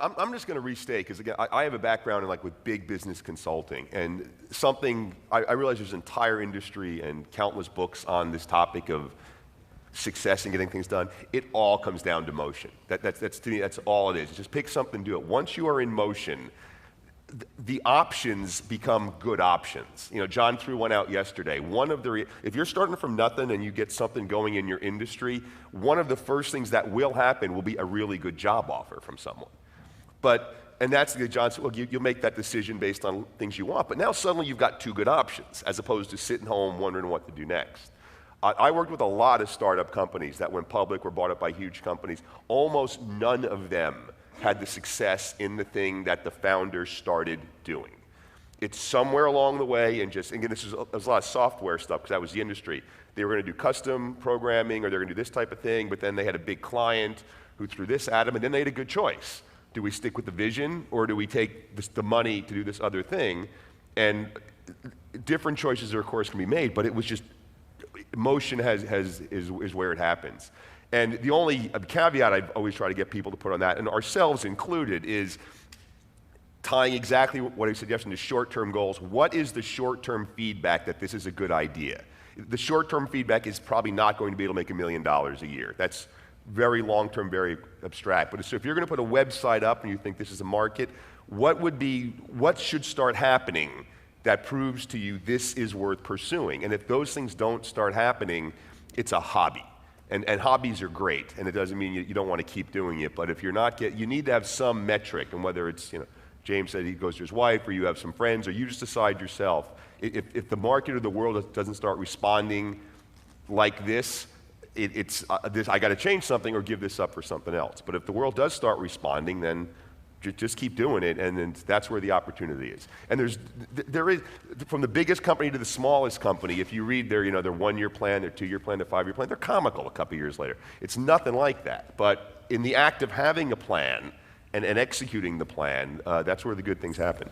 I'm just going to restate, because again, I have a background in with big business consulting, and I realize there's an entire industry and countless books on this topic of success and getting things done. It all comes down to motion. That's to me, that's all it is. Just pick something, do it. Once you are in motion, the options become good options. John threw one out yesterday. If you're starting from nothing and you get something going in your industry, one of the first things that will happen will be a really good job offer from someone. And that's the John said, well, you'll make that decision based on things you want. But now suddenly you've got two good options, as opposed to sitting home wondering what to do next. I worked with a lot of startup companies that went public, were bought up by huge companies. Almost none of them had the success in the thing that the founders started doing. It's somewhere along the way, and again, there's a lot of software stuff, because that was the industry. They were going to do custom programming, or they were going to do this type of thing, but then they had a big client who threw this at them, and then they had a good choice. Do we stick with the vision, or do we take the money to do this other thing? And different choices, of course, can be made, but it was just, motion is where it happens. And the only caveat I always try to get people to put on that, and ourselves included, is tying exactly what I said yesterday to short-term goals. What is the short-term feedback that this is a good idea? The short-term feedback is probably not going to be able to make $1 million a year. That's very long-term, very abstract. But so if you're going to put a website up and you think this is a market, what should start happening that proves to you this is worth pursuing? And if those things don't start happening, it's a hobby. And hobbies are great, and it doesn't mean you don't want to keep doing it. But if you're not you need to have some metric, and whether it's, James said he goes to his wife, or you have some friends, or you just decide yourself. If the market or the world doesn't start responding like this, I got to change something or give this up for something else. But if the world does start responding, then just keep doing it, and then that's where the opportunity is. And there is, from the biggest company to the smallest company, if you read their 1-year plan, their 2-year plan, their 5-year plan, they're comical a couple years later. It's nothing like that. But in the act of having a plan and executing the plan, that's where the good things happen.